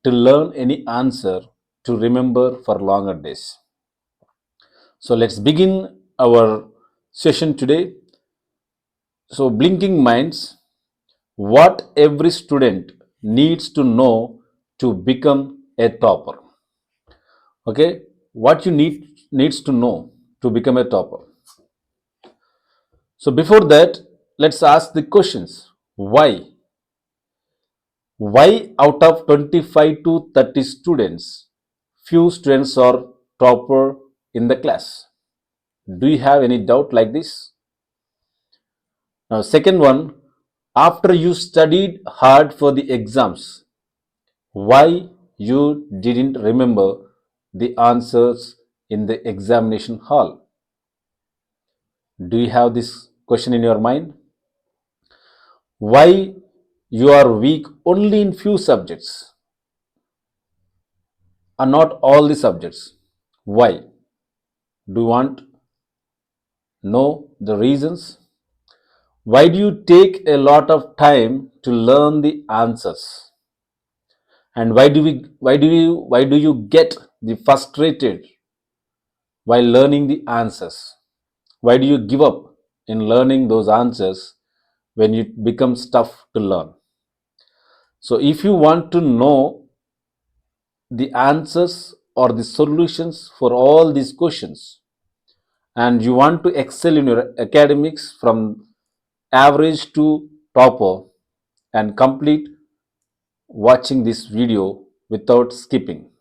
to learn any answer to remember for longer days. So let's begin our session today. So, blinking minds, what every student needs to know to become a topper. Okay, what you needs to know to become a topper. So before that, let's ask the questions. Why? Why out of 25 to 30 students, few students are topper in the class? Do you have any doubt like this? Now, second one, after you studied hard for the exams, why you didn't remember the answers in the examination hall? Do you have this question in your mind? Why you are weak only in few subjects and not all the subjects? Why? Do you want know the reasons? Why do you take a lot of time to learn the answers? And why do you get the frustrated while learning the answers? Why do you give up in learning those answers when it becomes tough to learn? So if you want to know the answers or the solutions for all these questions, and you want to excel in your academics from average to topper, and complete watching this video without skipping.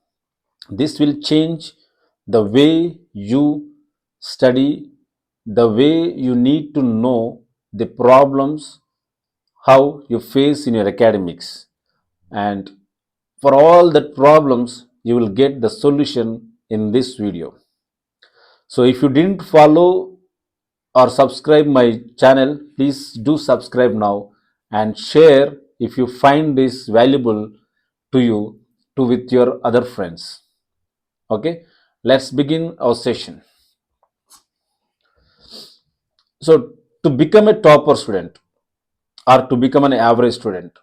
This will change the way you study, the way you need to know the problems, how you face in your academics. And for all the problems, you will get the solution in this video. So if you didn't follow or subscribe my channel, please do subscribe now and share if you find this valuable to you to with your other friends. Okay, let's begin our session. So to become a topper student or to become an average student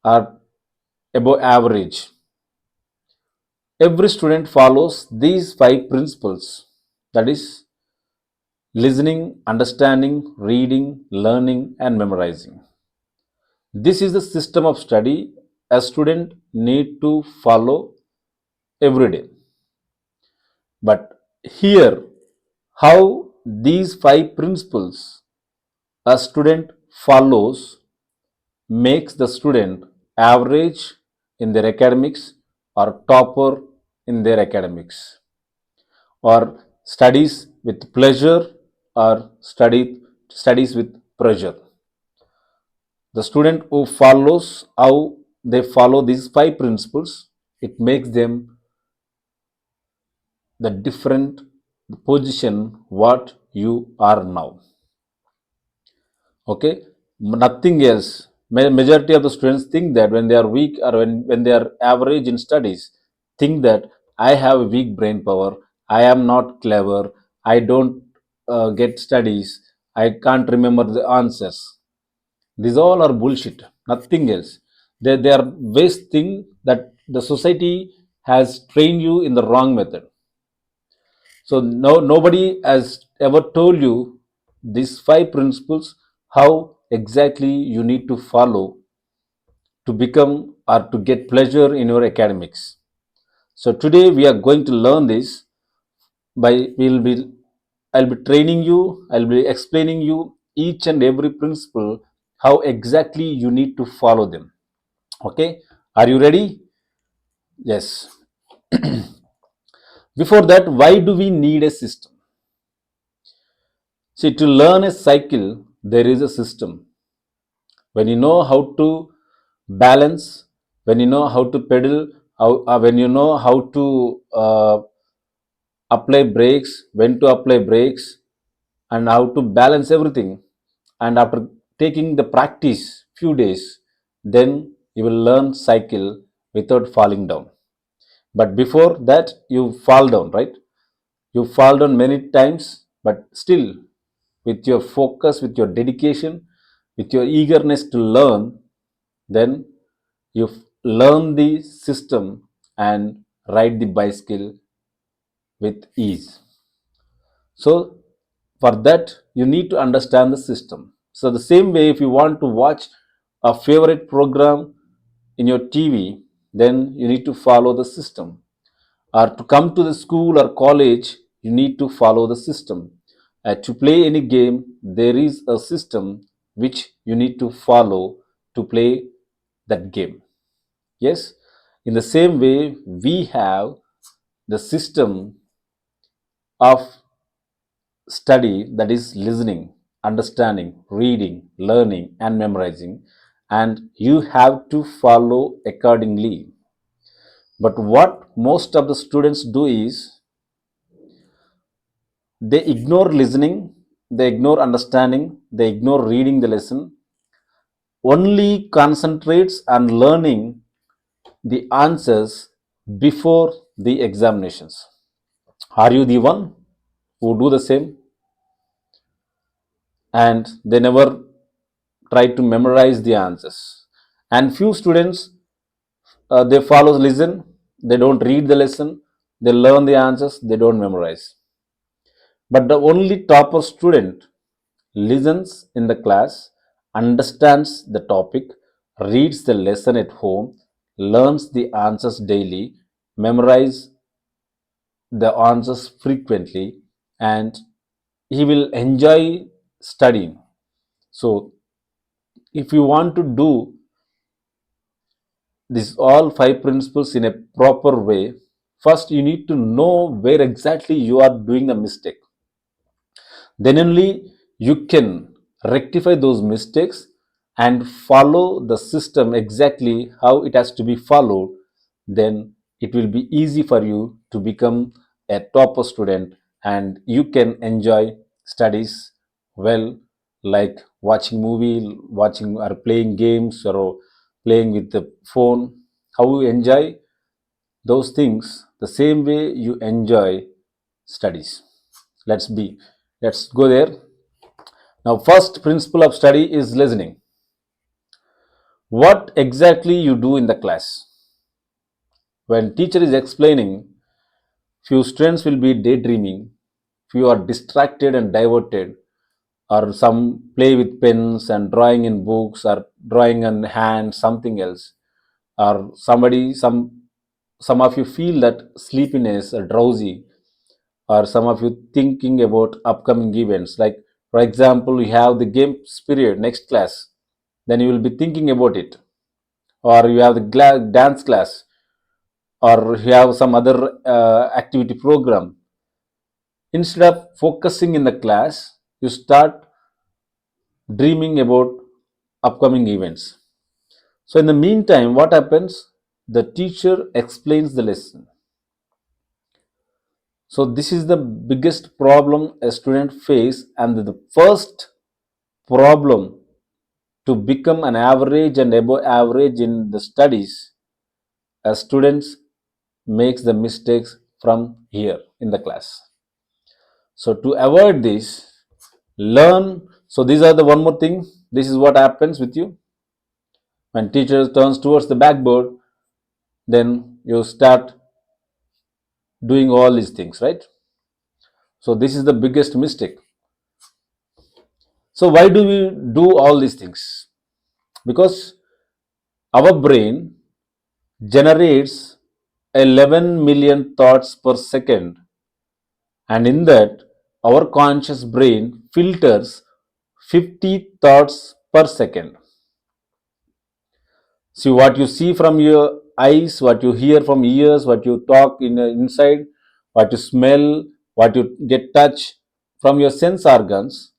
or above average, every student follows these five principles, that is listening, understanding, reading, learning, and memorizing. This is the system of study a student need to follow every day. But here, how these five principles a student follows makes the student average in their academics or topper in their academics, or studies with pleasure or studies with pressure. The student who follows how they follow these five principles, it makes them the different position what you are now. Okay, nothing else. Majority of the students think that when they are weak or when they are average in studies, think that I have a weak brain power, I am not clever, I don't get studies, I can't remember the answers. These all are bullshit, nothing else. They are waste thing that the society has trained you in the wrong method. So no, nobody has ever told you these five principles, how exactly you need to follow to become or to get pleasure in your academics. So today we are going to learn this by I'll be training you, I'll be explaining you each and every principle, how exactly you need to follow them. Okay, are you ready? Yes. Before that, why do we need a system? See, to learn a cycle, there is a system. When you know how to balance, when you know how to pedal, when you know how to apply brakes, when to apply brakes, and how to balance everything, and after taking the practice few days, then you will learn cycle without falling down. But before that, you fall down, right? You fall down many times, but still, with your focus, with your dedication, with your eagerness to learn, then you learn the system and ride the bicycle with ease. So, for that, you need to understand the system. So, the same way, if you want to watch a favorite program in your TV, then you need to follow the system. Or to come to the school or college, you need to follow the system. To play any game, there is a system which you need to follow to play that game. Yes, in the same way, we have the system of study, that is listening, understanding, reading, learning, and memorizing, and you have to follow accordingly. But what most of the students do is they ignore listening, they ignore understanding, they ignore reading the lesson, only concentrates on learning the answers before the examinations. Are you the one who do the same? And they never try to memorize the answers. And few students, they follow listen, they don't read the lesson, they learn the answers, they don't memorize. But the only topper student listens in the class, understands the topic, reads the lesson at home, learns the answers daily, memorize the answers frequently, and he will enjoy studying. So, if you want to do this all five principles in a proper way, first you need to know where exactly you are doing the mistake. Then only you can rectify those mistakes and follow the system exactly how it has to be followed. Then it will be easy for you to become a topper student and you can enjoy studies well, like watching movie, watching or playing games or playing with the phone. How you enjoy those things, the same way you enjoy studies. Let's go there. Now, first principle of study is listening. What exactly you do in the class? When teacher is explaining, few students will be daydreaming, few are distracted and diverted, or some play with pens and drawing in books or drawing on hand something else, or some of you feel that sleepiness or drowsy, or some of you thinking about upcoming events, like for example you have the games period next class, then you will be thinking about it, or you have the dance class, or you have some other activity program. Instead of focusing in the class, you start dreaming about upcoming events. So in the meantime, what happens? The teacher explains the lesson. So this is the biggest problem a student face, and the first problem to become an average and above average in the studies, as students makes the mistakes from here in the class. So to avoid this, learn. So these are the one more thing. This is what happens with you when teacher turns towards the backboard. Then you start doing all these things, right? So this is the biggest mistake. So why do we do all these things? Because our brain generates 11 million thoughts per second, and in that our conscious brain filters 50 thoughts per second. See, what you see from your eyes, what you hear from ears, what you talk inside, what you smell, what you get touch from your sense organs,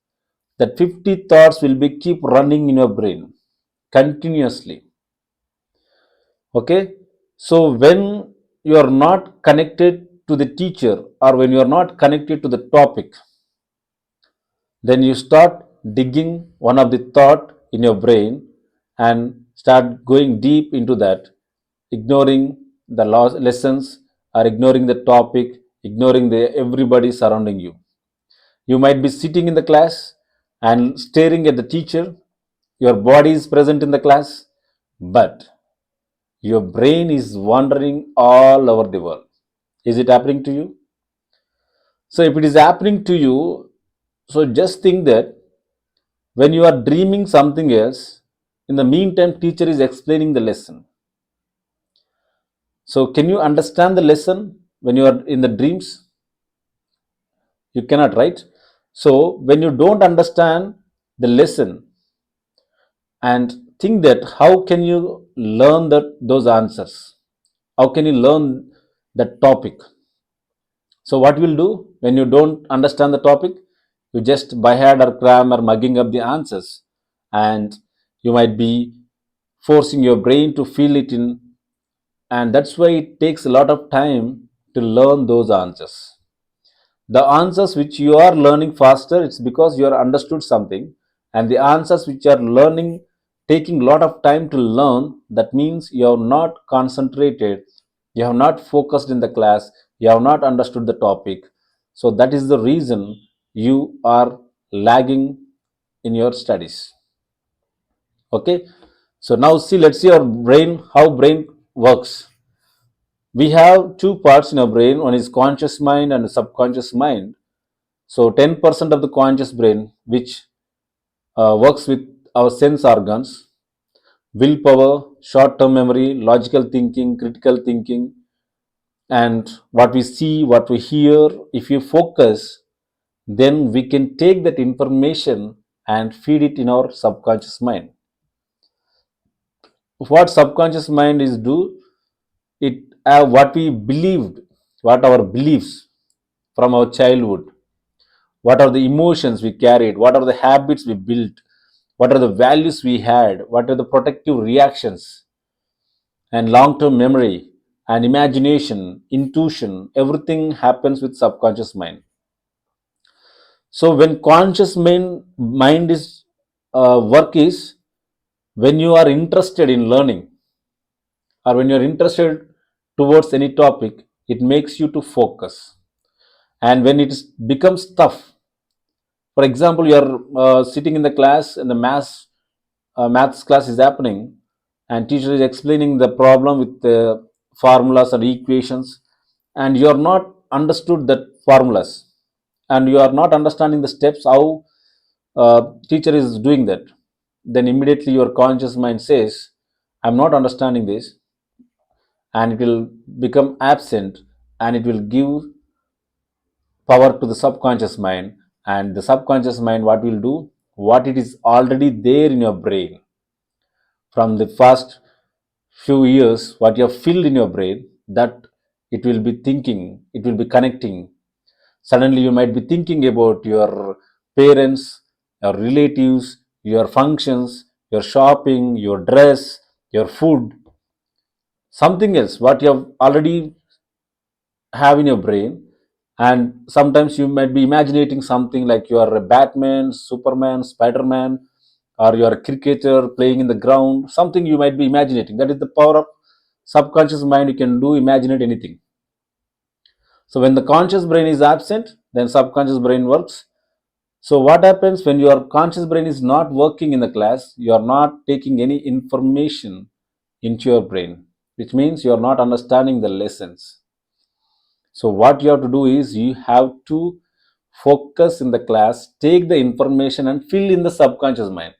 that 50 thoughts will be keep running in your brain continuously. Okay, so when you are not connected to the teacher, or when you are not connected to the topic, then you start digging one of the thought in your brain and start going deep into that, ignoring the lessons, or ignoring the topic, ignoring the everybody surrounding you. You might be sitting in the class and staring at the teacher. Your body is present in the class, but your brain is wandering all over the world. Is it happening to you? So if it is happening to you, so just think that when you are dreaming something else, in the meantime, teacher is explaining the lesson. So can you understand the lesson when you are in the dreams? You cannot, right? So when you don't understand the lesson and think that how can you learn those answers? How can you learn that topic? So what will do when you don't understand the topic? You just by head or cram or mugging up the answers, and you might be forcing your brain to fill it in, and that's why it takes a lot of time to learn those answers. The answers which you are learning faster, it's because you are understood something, and the answers which are learning taking a lot of time to learn, that means you have not concentrated, you have not focused in the class, you have not understood the topic. So that is the reason you are lagging in your studies. Okay, so now see, let's see our brain, how brain works. We have two parts in our brain, one is conscious mind and subconscious mind. So 10% of the conscious brain, which works with our sense organs, willpower, short-term memory, logical thinking, critical thinking, and what we see, what we hear. If you focus, then we can take that information and feed it in our subconscious mind. What subconscious mind is do, it what we believed, what our beliefs from our childhood, what are the emotions we carried, what are the habits we built, what are the values we had, what are the protective reactions, and long term memory and imagination, intuition, everything happens with subconscious mind. So when conscious mind is work is when you are interested in learning, or when you are interested towards any topic, it makes you to focus. And when becomes tough, for example, you are sitting in the class and the maths class is happening, and teacher is explaining the problem with the formulas and equations, and you are not understood that formulas, and you are not understanding the steps how teacher is doing that. Then immediately your conscious mind says, I'm not understanding this, and it will become absent, and it will give power to the subconscious mind. And the subconscious mind, what will do, what it is already there in your brain from the first few years, what you have filled in your brain, that it will be thinking, it will be connecting. Suddenly you might be thinking about your parents, your relatives, your functions, your shopping, your dress, your food, something else what you have already have in your brain. And sometimes you might be imagining something like you are a Batman, Superman, Spider-Man, or you are a cricketer playing in the ground, something you might be imagining. That is the power of subconscious mind. You can do imaginate anything. So when the conscious brain is absent, then subconscious brain works. So what happens when your conscious brain is not working in the class, you are not taking any information into your brain, which means you are not understanding the lessons. So what you have to do is you have to focus in the class, take the information and fill in the subconscious mind.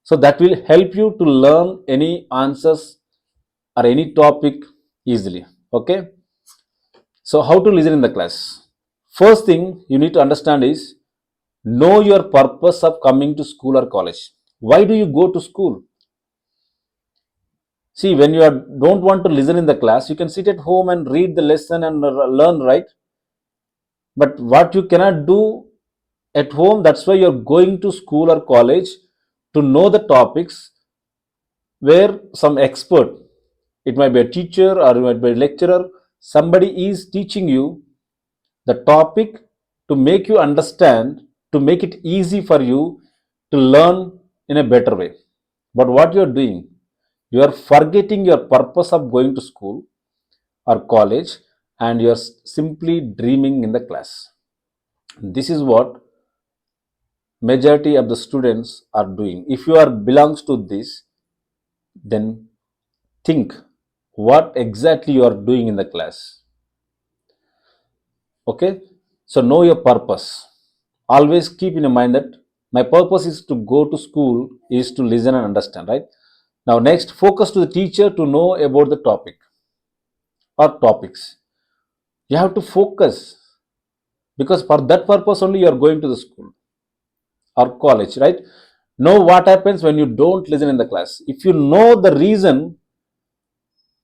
So that will help you to learn any answers or any topic easily. Okay. So how to listen in the class? First thing you need to understand is know your purpose of coming to school or college. Why do you go to school? See, when you don't want to listen in the class, you can sit at home and read the lesson and learn, right? But what you cannot do at home, that's why you're going to school or college to know the topics where some expert, it might be a teacher or it might be a lecturer, somebody is teaching you the topic to make you understand, to make it easy for you to learn in a better way. But what you're doing, you are forgetting your purpose of going to school or college, and you're simply dreaming in the class. This is what majority of the students are doing. If you are belongs to this, then think what exactly you are doing in the class. Okay, so know your purpose. Always keep in mind that my purpose is to go to school, is to listen and understand, right? Now, next, focus to the teacher to know about the topic or topics. You have to focus because for that purpose only you are going to the school or college, right? Know what happens when you don't listen in the class. If you know the reason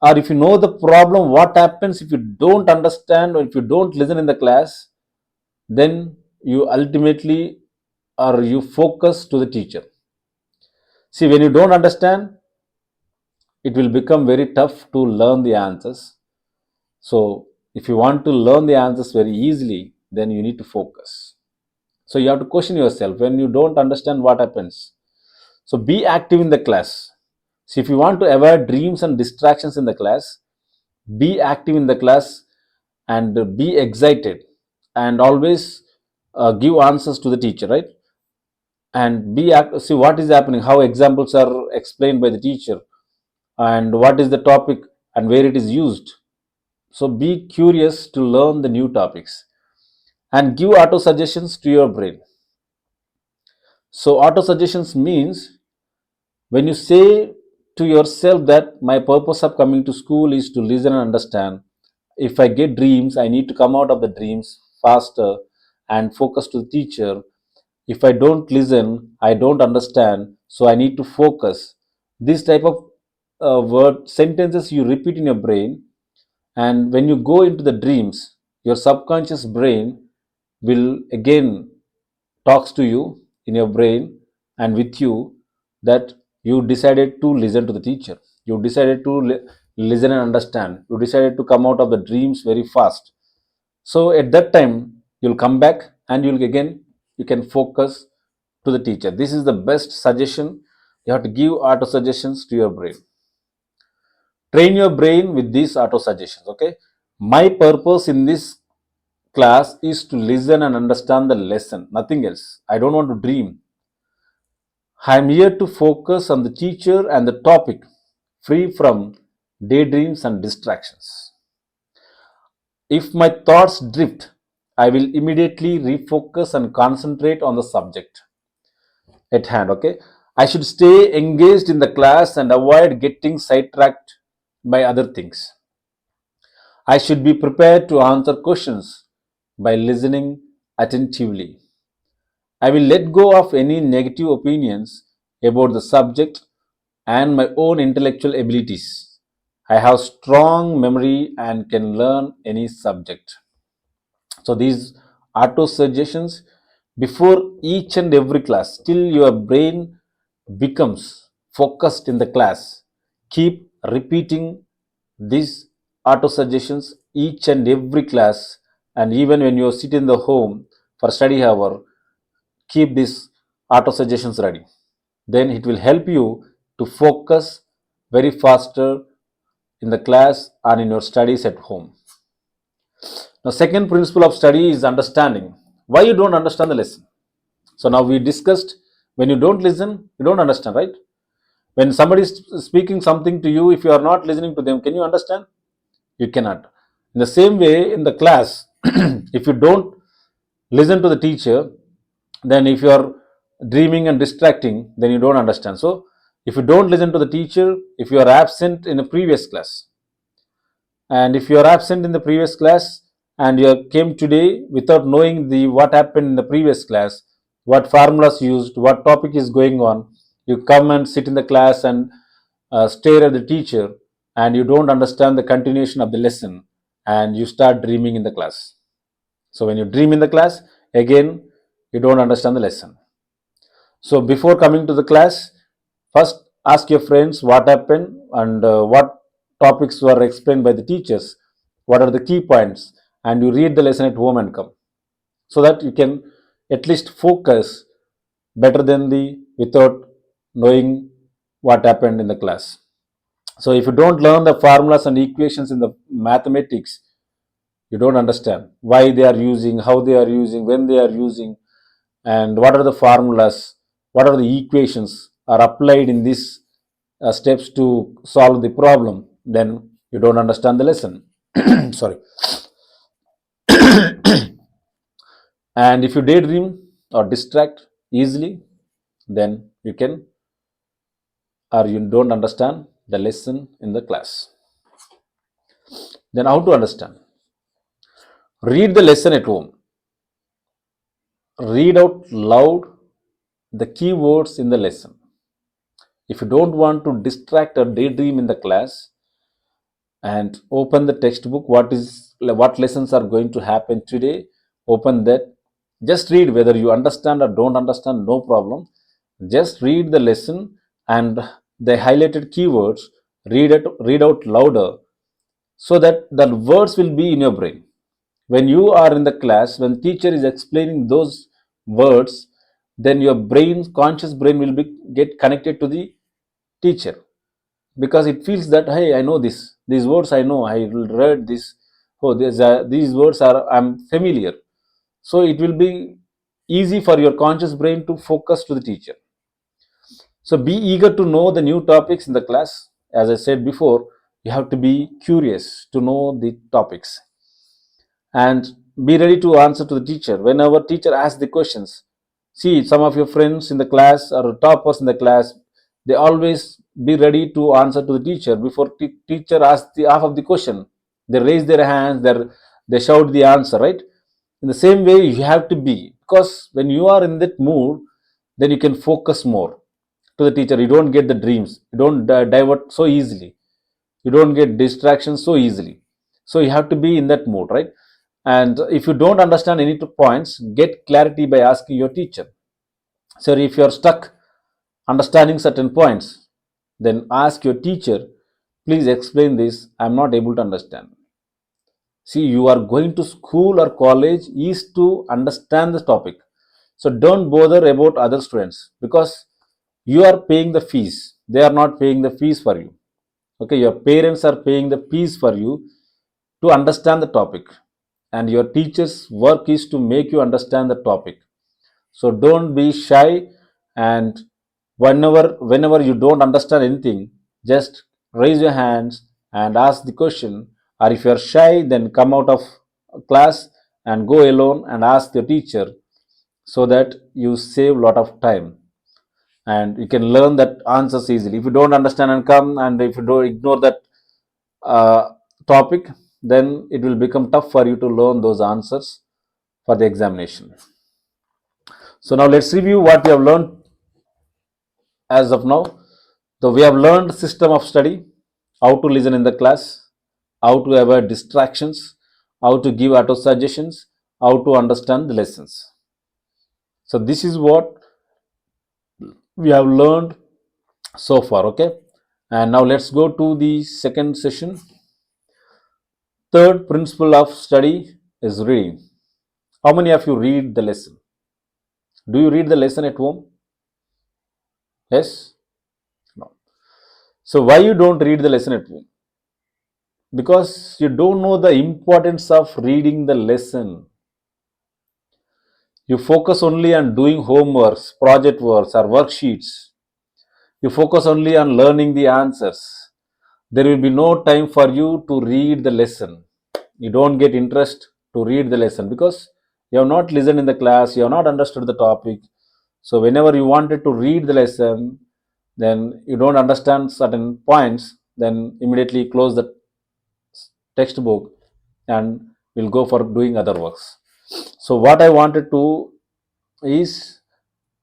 or if you know the problem, what happens if you don't understand or if you don't listen in the class, then you ultimately or you focus to the teacher. See, when you don't understand, it will become very tough to learn the answers. So, if you want to learn the answers very easily, then you need to focus. So, you have to question yourself when you don't understand what happens. So, be active in the class. So, if you want to avoid dreams and distractions in the class, be active in the class and be excited and always give answers to the teacher, right? And see what is happening, how examples are explained by the teacher, and what is the topic and where it is used. So be curious to learn the new topics and give auto suggestions to your brain. So auto suggestions means when you say to yourself that my purpose of coming to school is to listen and understand. If I get dreams, I need to come out of the dreams faster and focus to the teacher. If I don't listen, I don't understand, so I need to focus. This type of word sentences you repeat in your brain, and when you go into the dreams, your subconscious brain will again talks to you in your brain and with you that you decided to listen to the teacher. You decided to listen and understand. You decided to come out of the dreams very fast. So at that time, you'll come back and you'll again, you can focus to the teacher. This is the best suggestion. You have to give auto suggestions to your brain. Train your brain with these auto suggestions. Okay. My purpose in this class is to listen and understand the lesson, nothing else. I don't want to dream. I am here to focus on the teacher and the topic, free from daydreams and distractions. If my thoughts drift, I will immediately refocus and concentrate on the subject at hand. Okay, I should stay engaged in the class and avoid getting sidetracked by other things. I should be prepared to answer questions by listening attentively. I will let go of any negative opinions about the subject and my own intellectual abilities. I have strong memory and can learn any subject. So these auto suggestions before each and every class till your brain becomes focused in the class. Keep repeating these auto suggestions each and every class, and even when you sit in the home for study hour, keep these auto suggestions ready. Then it will help you to focus very faster in the class and in your studies at home. Now, second principle of study is understanding. Why you don't understand the lesson? So now we discussed when you don't listen, you don't understand, right? When somebody is speaking something to you, if you are not listening to them, can you understand? You cannot. In the same way, in the class, if you don't listen to the teacher, then if you are dreaming and distracting, then you don't understand. So if you don't listen to the teacher, if you are absent in a previous class, and if you are absent in the previous class and you came today without knowing the what happened in the previous class, what formulas used, what topic is going on, you come and sit in the class and stare at the teacher, and you don't understand the continuation of the lesson, and you start dreaming in the class. So when you dream in the class, again you don't understand the lesson. So before coming to the class, first ask your friends what happened and what topics were explained by the teachers, what are the key points, and you read the lesson at home and come, so that you can at least focus better than the without knowing what happened in the class. So if you don't learn the formulas and equations in the mathematics, you don't understand why they are using, how they are using, when they are using, and what are the formulas, what are the equations are applied in this steps to solve the problem, then you don't understand the lesson. Sorry. And if you daydream or distract easily, then you can or you don't understand the lesson in the class. Then how to understand? Read the lesson at home. Read out loud the keywords in the lesson. If you don't want to distract or daydream in the class, and open the textbook, what lessons are going to happen today, open that, just read. Whether you understand or don't understand, no problem, just read the lesson and the highlighted keywords, read out louder, so that the words will be in your brain. When you are in the class, when teacher is explaining those words, then your brain, conscious brain, will be get connected to the teacher, because it feels that, hey, I know these words, I know, I read this. Oh, these words are, I'm familiar. So it will be easy for your conscious brain to focus to the teacher. So be eager to know the new topics in the class. As I said before, you have to be curious to know the topics, and be ready to answer to the teacher whenever teacher asks the questions. See, some of your friends in the class or toppers in the class, they always be ready to answer to the teacher before teacher asks the half of the question. They raise their hands, they shout the answer, right? In the same way you have to be, because when you are in that mood, then you can focus more to the teacher. You don't get the dreams, you don't divert so easily, you don't get distractions so easily. So you have to be in that mood, right? And if you don't understand any two points, get clarity by asking your teacher. So if you are stuck understanding certain points, then ask your teacher, please explain this, I'm not able to understand. See, you are going to school or college is to understand the topic. So don't bother about other students, because you are paying the fees, they are not paying the fees for you. Okay, your parents are paying the fees for you to understand the topic, and your teacher's work is to make you understand the topic. So don't be shy, and whenever you don't understand anything, just raise your hands and ask the question. Or if you are shy, then come out of class and go alone and ask your teacher, so that you save a lot of time and you can learn that answers easily. If you don't understand and come, and if you don't ignore that uh, topic, then it will become tough for you to learn those answers for the examination. So now let's review what we have learned as of now. So we have learned system of study, how to listen in the class, how to avoid distractions, how to give auto suggestions, how to understand the lessons. So this is what we have learned so far. Okay, and now let's go to the second session. Third principle of study is reading. How many of you read the lesson? Do you read the lesson at home? Yes? No. So why you don't read the lesson at home? Because you don't know the importance of reading the lesson. You focus only on doing homeworks, project works, or worksheets. You focus only on learning the answers. There will be no time for you to read the lesson. You don't get interest to read the lesson because you have not listened in the class, you have not understood the topic. So whenever you wanted to read the lesson, then you don't understand certain points, then immediately close the textbook and we'll go for doing other works. So what I wanted to is,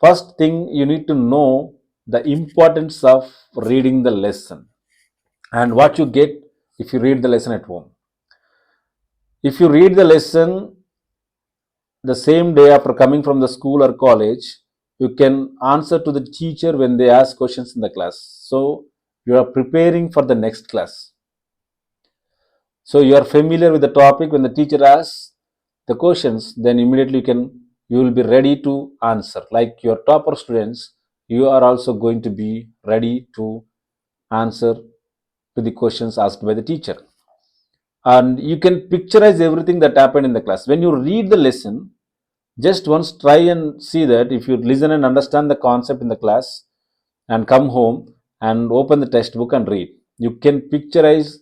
first thing you need to know the importance of reading the lesson and what you get if you read the lesson at home. If you read the lesson the same day after coming from the school or college, you can answer to the teacher when they ask questions in the class. So you are preparing for the next class. So you are familiar with the topic. When the teacher asks the questions, then immediately you will be ready to answer. Like your topper students, you are also going to be ready to answer to the questions asked by the teacher. And you can picturize everything that happened in the class. When you read the lesson, just once try and see that if you listen and understand the concept in the class and come home and open the textbook and read. You can picturize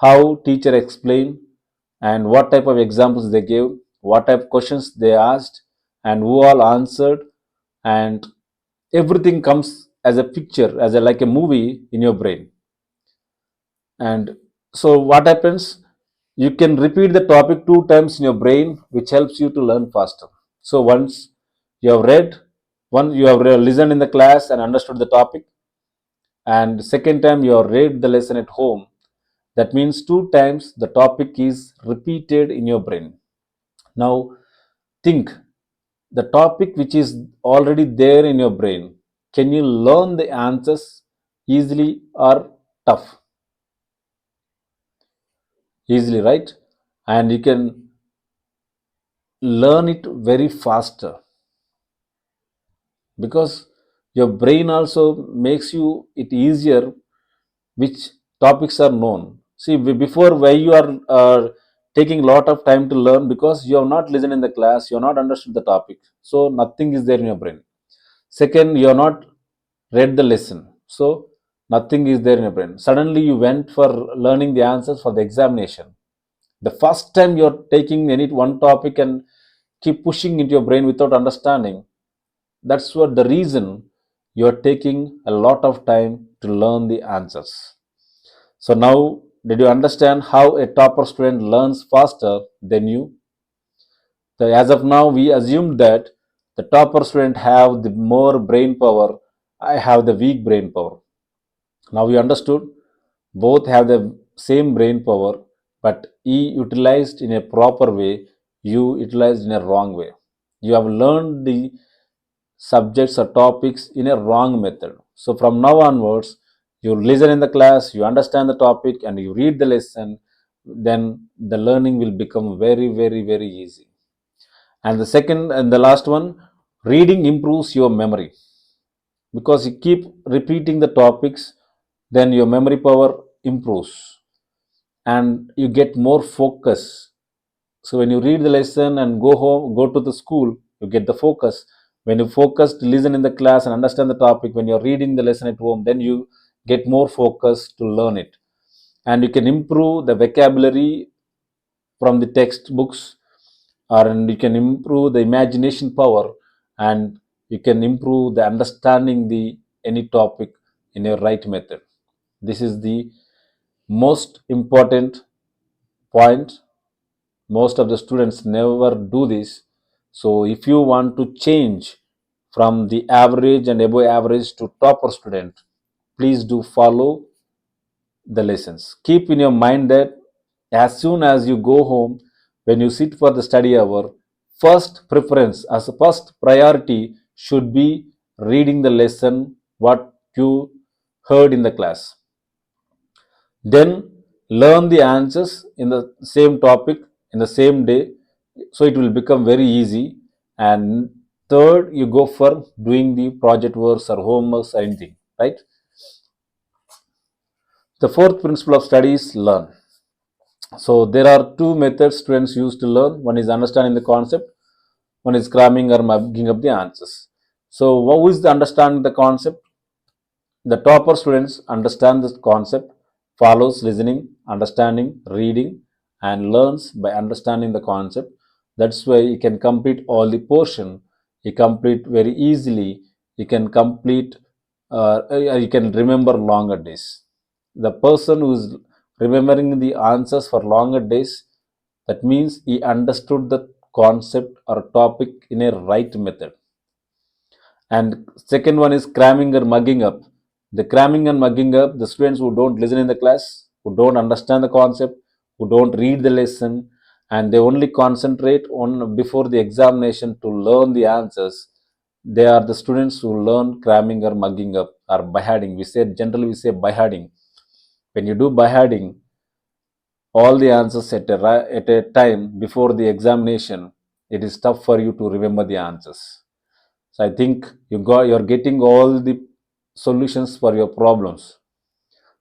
how teacher explained and what type of examples they gave, what type of questions they asked, and who all answered, and everything comes as a picture, as a like a movie in your brain. And so what happens? You can repeat the topic two times in your brain, which helps you to learn faster. So once you have read, one you have listened in the class and understood the topic, and second time you have read the lesson at home. That means two times the topic is repeated in your brain. Now think, the topic which is already there in your brain, can you learn the answers easily or tough? Easily, right? And you can learn it very faster because your brain also makes you it easier which topics are known. See, before why you are taking a lot of time to learn, because you have not listened in the class, you have not understood the topic, so nothing is there in your brain. Second, you have not read the lesson, so nothing is there in your brain. Suddenly you went for learning the answers for the examination. The first time you're taking any one topic and keep pushing into your brain without understanding, that's what the reason you're taking a lot of time to learn the answers. So now, did you understand how a topper student learns faster than you? So as of now, we assumed that the topper student have the more brain power. I have the weak brain power. Now we understood both have the same brain power, but E utilized in a proper way, you utilized in a wrong way. You have learned the subjects or topics in a wrong method. So from now onwards, you listen in the class, you understand the topic, and you read the lesson, then the learning will become very, very, very easy. And the second and the last one, reading improves your memory because you keep repeating the topics, then your memory power improves and you get more focus. So when you read the lesson and go home, go to the school, you get the focus. When you focus to listen in the class and understand the topic, when you're reading the lesson at home, then you get more focus to learn it. And you can improve the vocabulary from the textbooks, or and you can improve the imagination power, and you can improve the understanding the any topic in a right method. This is the most important point. Most of the students never do this. So if you want to change from the average and above average to topper student, please do follow the lessons. Keep in your mind that as soon as you go home, when you sit for the study hour, first preference as a first priority should be reading the lesson what you heard in the class. Then learn the answers in the same topic in the same day, so it will become very easy. And third, you go for doing the project works or homeworks or anything, right? The fourth principle of study is learn. So there are two methods students use to learn. One is understanding the concept, one is cramming or mugging up the answers. So what is the understanding the concept? The topper students understand the concept, follows listening, understanding, reading, and learns by understanding the concept. That's why he can complete all the portion. He complete very easily. He can complete. He can remember longer days. The person who is remembering the answers for longer days, that means he understood the concept or topic in a right method. And second one is cramming or mugging up. The cramming and mugging up, the students who don't listen in the class, who don't understand the concept, who don't read the lesson, and they only concentrate on before the examination to learn the answers. They are the students who learn cramming or mugging up or by-heading. We say generally we say by-heading. When you do by-heading, all the answers at a time before the examination, it is tough for you to remember the answers. So I think you're getting all the solutions for your problems.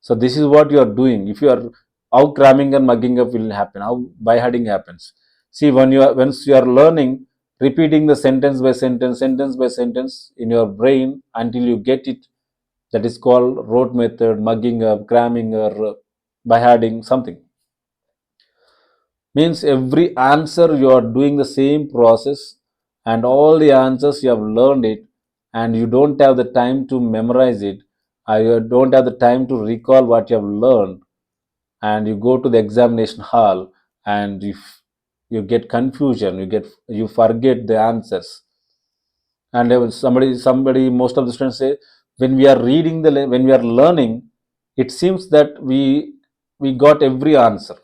So this is what you are doing. If you are how cramming and mugging up will happen, how by heading happens. See, once you are learning, repeating the sentence by sentence, sentence by sentence in your brain until you get it That is called rote method, mugging up, cramming, or by something. Means every answer you are doing the same process, and all the answers you have learned it, and you don't have the time to memorize it, you don't have the time to recall what you have learned, and you go to the examination hall, and you get confusion, you forget the answers. And somebody most of the students say, when we are when we are learning, it seems that we got every answer,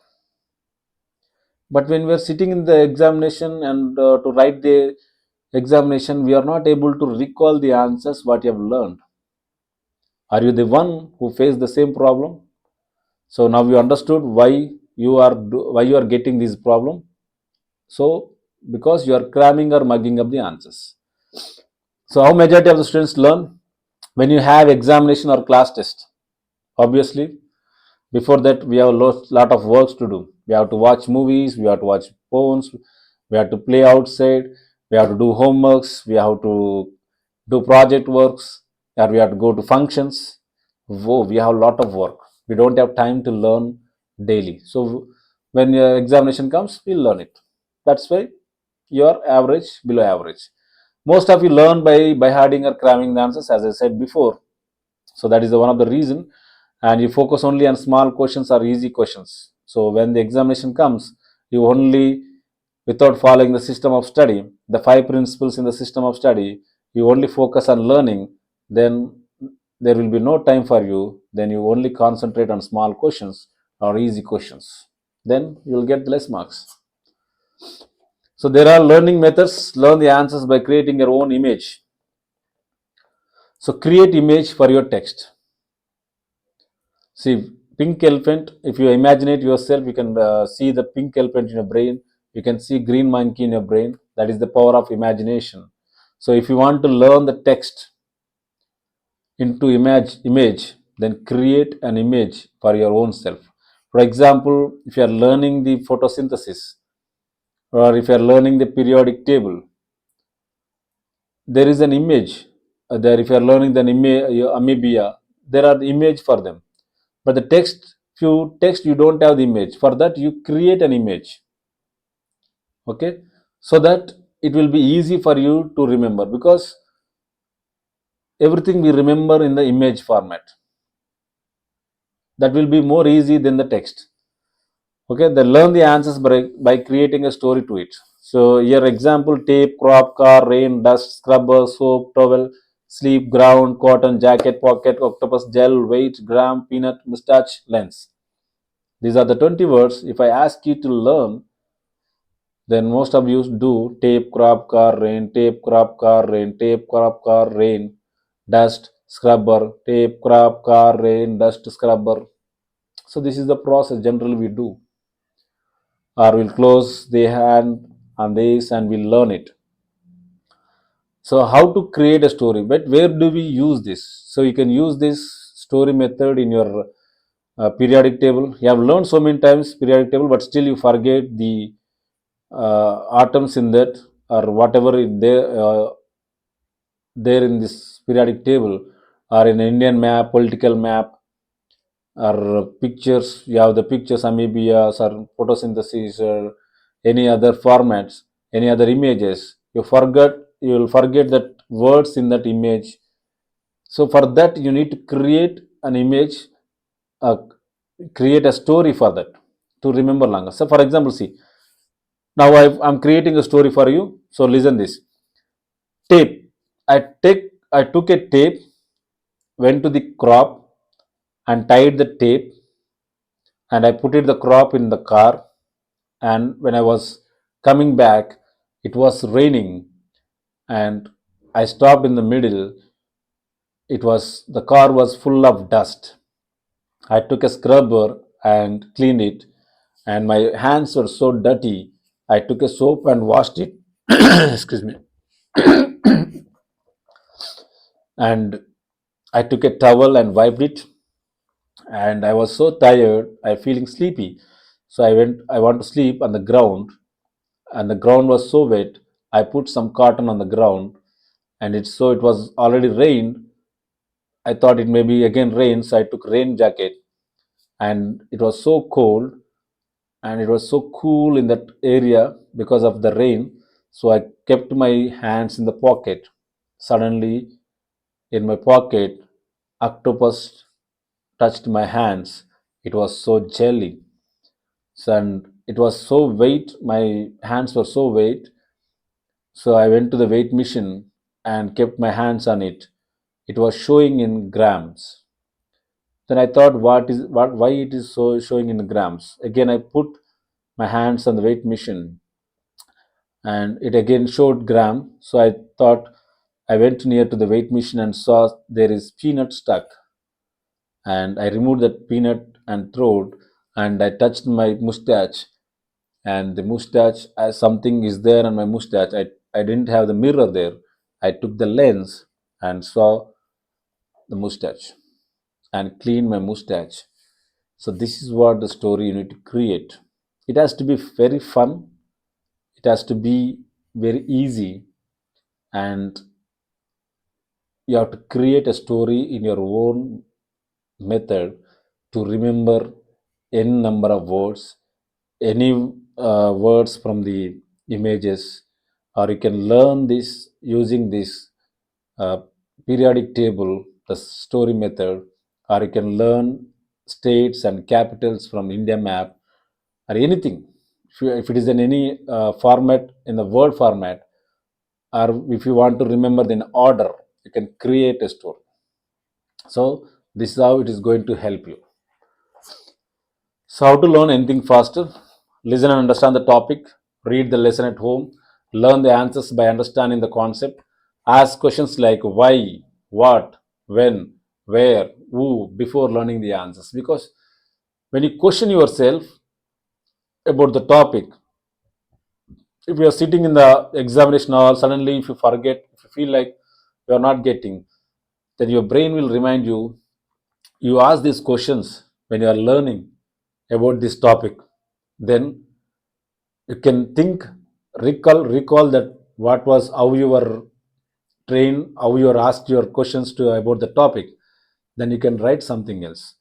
but when we are sitting in the examination and to write the examination, we are not able to recall the answers what you have learned. Are you the one who faced the same problem? So now you understood why you are getting this problem. So because you are cramming or mugging up the answers. So how majority of the students learn? When you have examination or class test, obviously before that we have a lot of works to do. We have to watch movies, we have to watch phones, we have to play outside, we have to do homeworks, we have to do project works, or we have to go to functions. Whoa, we have a lot of work. We don't have time to learn daily. So when your examination comes, we'll learn it. That's why you're average, below average. Most of you learn by harding or cramming the answers, as I said before. So that is one of the reason, and you focus only on small questions or easy questions. So when the examination comes, you only, without following the system of study, the five principles in the system of study, you only focus on learning, then there will be no time for you. Then you only concentrate on small questions or easy questions, then you will get less marks. So there are learning methods. Learn the answers by creating your own image. So create image for your text. See, pink elephant, if you imagine it yourself, you can see the pink elephant in your brain. You can see green monkey in your brain. That is the power of imagination. So if you want to learn the text into image, then create an image for your own self. For example, if you are learning the photosynthesis, or if you are learning the periodic table, there is an image there. If you are learning the amoeba, there are the image for them. But the text, few text, you don't have the image. For that, you create an image. Okay, so that it will be easy for you to remember, because everything we remember in the image format. That will be more easy than the text. Okay, they learn the answers by creating a story to it. So your example: tape, crop, car, rain, dust, scrubber, soap, towel, sleep, ground, cotton, jacket, pocket, octopus, gel, weight, gram, peanut, mustache, lens. These are the 20 words. If I ask you to learn, then most of you do tape, crop, car, rain, tape, crop, car, rain, tape, crop, car, rain, dust, scrubber, tape, crop, car, rain, dust, scrubber. So this is the process generally we do. Or we'll close the hand on this and we'll learn it. So how to create a story, but where do we use this? So you can use this story method in your periodic table. You have learned so many times periodic table, but still you forget the atoms in that, or whatever there in this periodic table, or in Indian map, political map, or pictures. You have the pictures, amoebas, or photosynthesis, or any other formats, any other images. You will forget that words in that image. So for that, you need to create an image, uh, create a story for that to remember longer. So for example, see, now I'm creating a story for you. So listen this. Tape. I took a tape, went to the crop and tied the tape, and I put it the crop in the car, and when I was coming back, it was raining, and I stopped in the middle. It was The car was full of dust. I took a scrubber and cleaned it, and my hands were so dirty. I took a soap and washed it. Excuse me. And I took a towel and wiped it, and I was so tired, I feeling sleepy. So I want to sleep on the ground, and the ground was so wet. I put some cotton on the ground, and it was already rained. I thought it may be again rain, so I took rain jacket, and it was so cold and it was so cool in that area because of the rain. So I kept my hands in the pocket. Suddenly, in my pocket, octopus touched my hands. It was so jelly. And it was so weight, my hands were so weight. So I went to the weight machine and kept my hands on it. It was showing in grams. Then I thought, why it is so showing in grams? Again, I put my hands on the weight machine, and it again showed gram. So I thought, I went near to the weight machine and saw there is peanut stuck, and I removed that peanut and throat, and I touched my mustache, and the mustache, as something is there on my mustache. I didn't have the mirror there. I took the lens and saw the mustache and cleaned my mustache. So this is what the story you need to create. It has to be very fun. It has to be very easy, and you have to create a story in your own method to remember n number of words, any words from the images, or you can learn this using this uh, periodic table, the story method, or you can learn states and capitals from India map, or anything. If it is in any format, in the word format, or if you want to remember in order, you can create a story. So this is how it is going to help you. So, how to learn anything faster? Listen and understand the topic. Read the lesson at home. Learn the answers by understanding the concept. Ask questions like why, what, when, where, who before learning the answers. Because when you question yourself about the topic, if you are sitting in the examination hall, suddenly if you forget, if you feel like you are not getting, then your brain will remind you. You ask these questions when you are learning about this topic. Then you can think, recall that what was, how you were trained, how you were asked your questions to about the topic. Then you can write something else.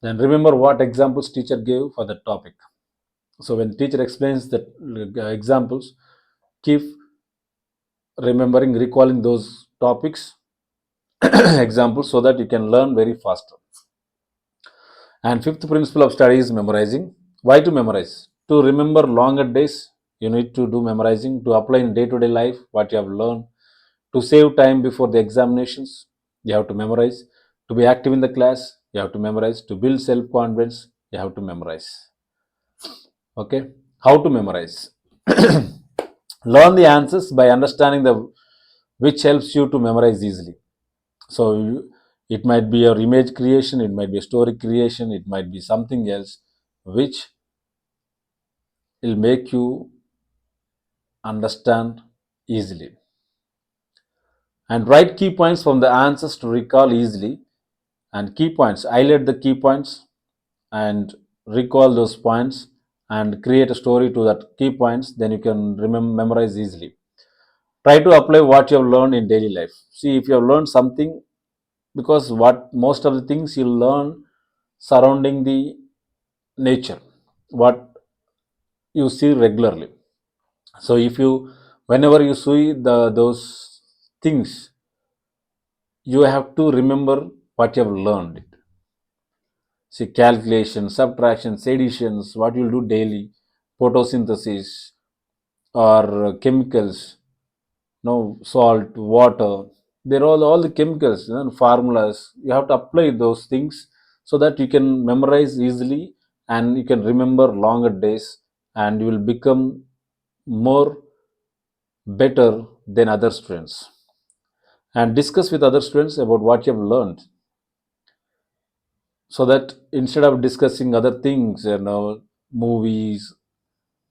Then remember what examples teacher gave for the topic. So when teacher explains the examples, keep remembering, recalling those topics examples, so that you can learn very faster. And fifth principle of study is memorizing. Why to memorize? To remember longer days, you need to do memorizing. To apply in day-to-day life what you have learned. To save time before the examinations, you have to memorize. To be active in the class, you have to memorize. To build self-confidence, you have to memorize. Okay? How to memorize? Learn the answers by understanding the which helps you to memorize easily. So it might be your image creation, it might be a story creation, it might be something else which will make you understand easily. And write key points from the answers to recall easily. And key points, highlight the key points and recall those points and create a story to that key points. Then you can remember, memorize easily. Try to apply what you have learned in daily life. See if you have learned something, because what most of the things you learn surrounding the nature, what you see regularly. So if you, whenever you see those things, you have to remember what you have learned. See calculation, subtractions, additions, what you'll do daily, photosynthesis, or chemicals, no, salt, water. They're all the chemicals, formulas. You have to apply those things so that you can memorize easily and you can remember longer days, and you will become more better than other students. And discuss with other students about what you have learned, so that instead of discussing other things, movies,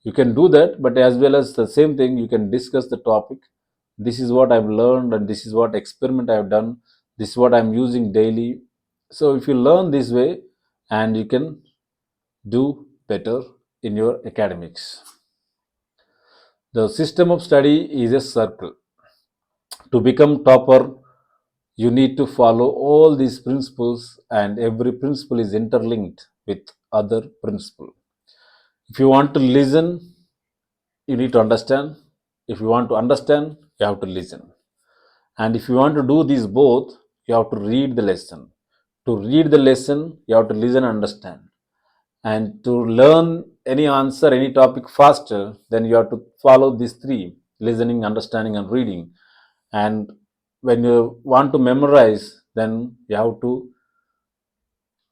you can do that, but as well as the same thing, you can discuss the topic. This is what I've learned, and this is what experiment I've done, this is what I'm using daily. So if you learn this way, and you can do better in your academics. The system of study is a circle. To become topper, You need to follow all these principles, and every principle is interlinked with other principle. If you want to listen, you need to understand. If you want to understand, you have to listen. And if you want to do these both, you have to read the lesson. To read the lesson, you have to listen and understand. And to learn any answer, any topic faster, then you have to follow these three: listening, understanding, and reading. And when you want to memorize, then you have to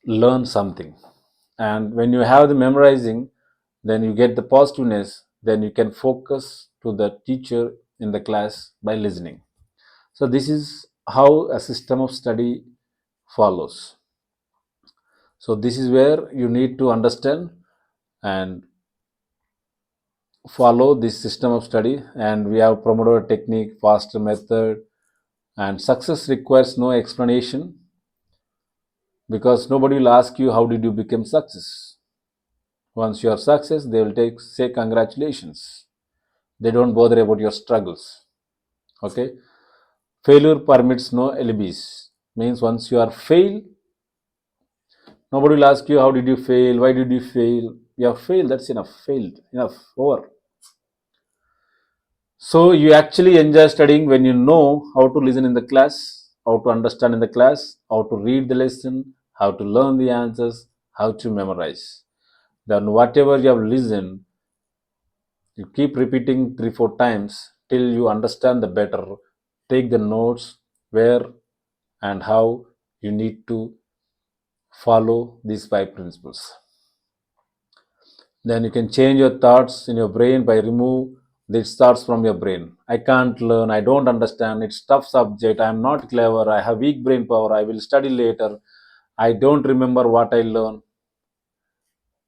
learn something. And when you have the memorizing, then you get the positiveness, then you can focus to the teacher in the class by listening. So this is how a system of study follows. So this is where you need to understand and follow this system of study. And we have Pomodoro technique, faster method, and success requires no explanation, because nobody will ask you how did you become success. Once you are success, they will say congratulations. They don't bother about your struggles. Okay. Failure permits no alibis. Means once you are fail, nobody will ask you how did you fail, why did you fail. You have failed, that's enough. Failed, enough, over. So you actually enjoy studying when you know how to listen in the class, how to understand in the class, how to read the lesson, how to learn the answers, how to memorize. Then whatever you have listened, you keep repeating 3 4 times till you understand the better. Take the notes where and how you need to follow these 5 principles. Then you can change your thoughts in your brain by remove these thoughts from your brain. I can't learn, I don't understand, it's tough subject, I'm not clever, I have weak brain power, I will study later, I don't remember what I learn.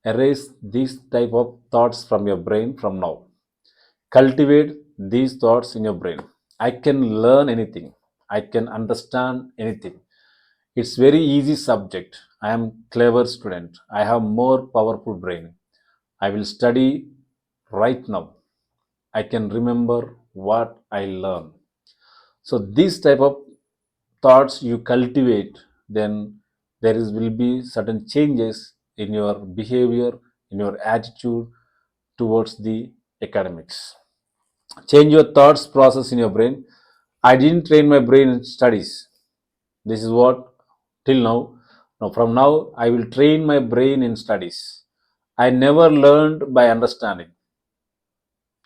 Erase these type of thoughts from your brain from now. Cultivate these thoughts in your brain. I can learn anything, I can understand anything, it's very easy subject, I am clever student, I have more powerful brain, I will study right now, I can remember what I learn. So these type of thoughts you cultivate, then there is will be certain changes in your behavior, in your attitude towards the academics. Change your thoughts process in your brain. I didn't train my brain in studies. This is what till now. Now from now I will train my brain in studies. I never learned by understanding.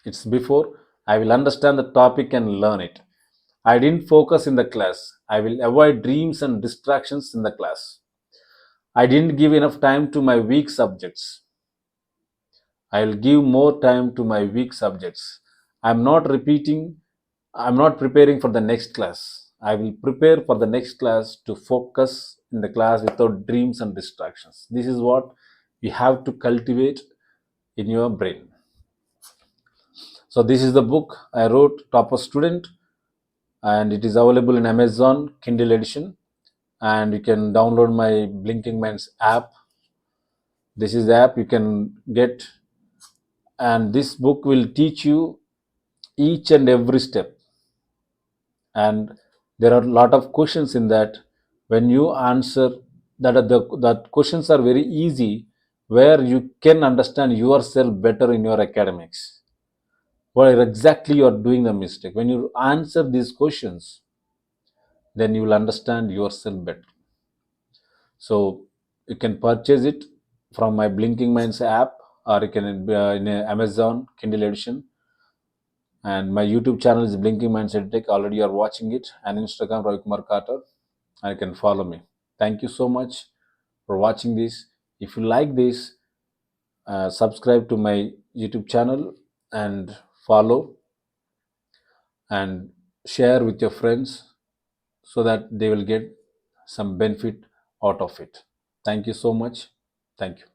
It's before I will understand the topic and learn it. I didn't focus in the class. I will avoid dreams and distractions in the class. I didn't give enough time to my weak subjects. I will give more time to my weak subjects. I'm not repeating, I'm not preparing for the next class. I will prepare for the next class to focus in the class without dreams and distractions. This is what you have to cultivate in your brain. So, this is the book I wrote, Topper Student, and it is available in Amazon Kindle edition. And you can download my Blinking Minds app. This is the app you can get, and this book will teach you each and every step. And there are a lot of questions in that. When you answer that questions are very easy, where you can understand yourself better in your academics, where exactly you are doing the mistake. When you answer these questions, then you will understand yourself better. So you can purchase it from my Blinking Minds app, or you can in Amazon Kindle edition. And my YouTube channel is Blinking Minds EdTech. Already you are watching it, and Instagram Ravi Kumar Carter. And you can follow me. Thank you so much for watching this. If you like this, subscribe to my YouTube channel and follow and share with your friends so that they will get some benefit out of it. Thank you so much. Thank you.